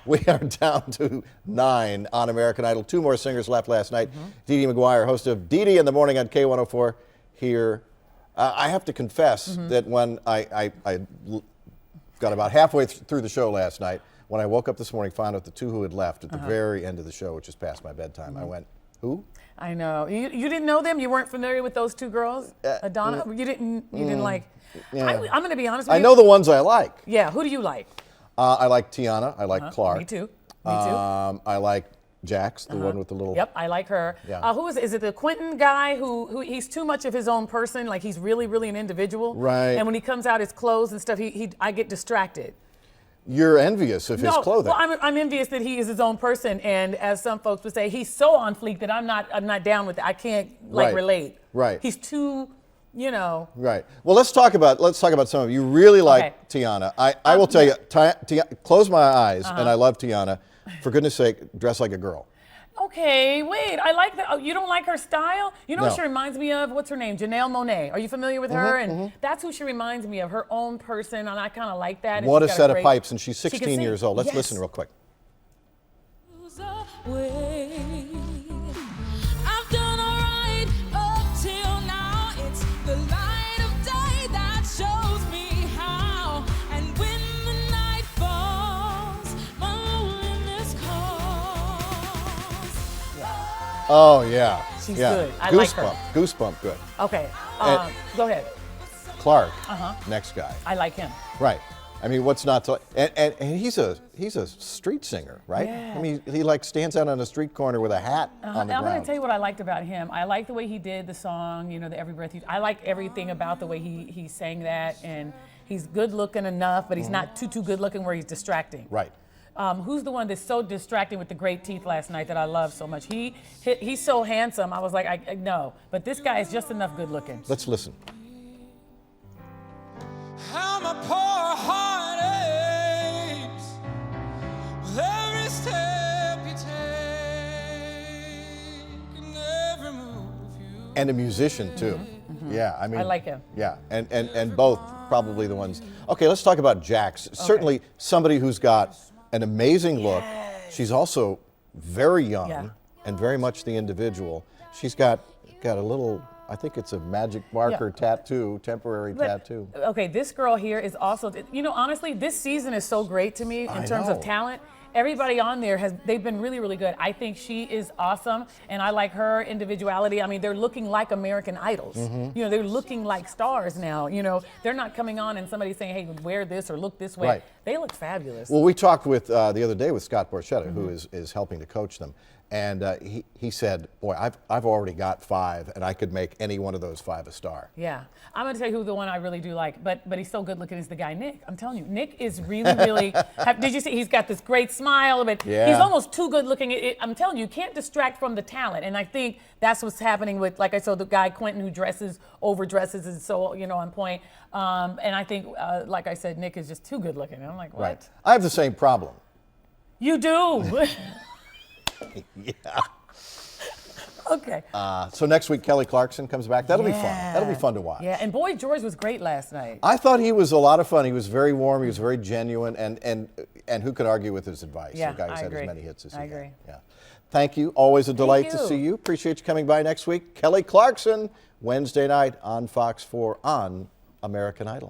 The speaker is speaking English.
We are down to 9 on American Idol. 2 more singers left last night. Dede Maguire, host of Dede in the Morning on K104 here. I have to confess that when I got about halfway through the show last night, when I woke up this morning, found out the 2 who had left at the very end of the show, which is past my bedtime, I went, who? I know. You didn't know them? You weren't familiar with those 2 girls? Donna? You didn't like... Yeah. I'm going to be honest with you. I know the ones I like. Yeah, who do you like? I like Tiana. I like Clark. Me too. I like Jax, the one with the little... Yep, I like her. Yeah. Who is it? Is it the Quentin guy who he's too much of his own person? Like he's really, really an individual? Right. And when he comes out his clothes and stuff, I get distracted. You're envious of his clothing. Well, I'm envious that he is his own person, and as some folks would say, he's so on fleek that I'm not down with it. I can't relate. Right. He's too, Right. Well, let's talk about some of you. Really like Tiana. I will tell you, close my eyes, and I love Tiana. For goodness sake, dress like a girl. Okay, wait. I like that. Oh, you don't like her style? You know No. what she reminds me of? What's her name? Janelle Monáe. Are you familiar with her? And that's who she reminds me of, her own person, and I kind of like that. What a she's got set great... of pipes, and she's She 16 years old. Let's Yes. listen real quick. I've done all right up till now. It's the light of day that shows me how. And when the night falls, my loneliness calls. Oh, yeah. She's yeah. good. I like her. Goosebump, good. Okay, And- go ahead. Clark, next guy. I like him. Right. I mean, what's not to... And he's a street singer, right? Yeah. I mean, he like stands out on a street corner with a hat on the I'm ground. going to tell you what I liked about him. I like the way he did the song, the Every Breath You... I like everything about the way he sang that, and he's good looking enough, but he's not too good looking where he's distracting. Right. Who's the one that's so distracting with the great teeth last night that I love so much? He's so handsome. I was like, I no, but this guy is just enough good looking. Let's listen. How my poor heart aches with every step you take and every move you... And a musician, too. Yeah, I mean... I like him. Yeah, and both probably the ones... Okay, let's talk about Jax. Certainly somebody who's got an amazing look. She's also very young and very much the individual. She's got a little... I think it's a magic marker tattoo, temporary tattoo. Okay, this girl here is also, honestly, this season is so great to me in terms of talent. Everybody on there they've been really, really good. I think she is awesome, and I like her individuality. I mean, they're looking like American Idols. They're looking like stars now. They're not coming on and somebody saying, hey, wear this or look this way. Right. They look fabulous. Well, we talked with the other day with Scott Borchetta, who is helping to coach them. And he said, boy, I've already got 5, and I could make any one of those 5 a star. Yeah. I'm going to tell you who the one I really do like, but he's so good looking is the guy, Nick. I'm telling you, Nick is really, really, did you see, he's got this great smile, but he's almost too good looking. I'm telling you, you can't distract from the talent. And I think that's what's happening with, like I said, the guy Quentin who overdresses is so, on point. And I think, like I said, Nick is just too good looking. And I'm like, what? Right. I have the same problem. You do? Yeah. Okay. So next week, Kelly Clarkson comes back. That'll be fun. That'll be fun to watch. Yeah, and Boy George was great last night. I thought he was a lot of fun. He was very warm. He was very genuine. And who could argue with his advice? Yeah, the guy who's I had agree. as many hits as he I had. agree. Yeah. Thank you. Always a delight to you. see you. Appreciate you coming by next week. Kelly Clarkson, Wednesday night on Fox 4 on American Idol.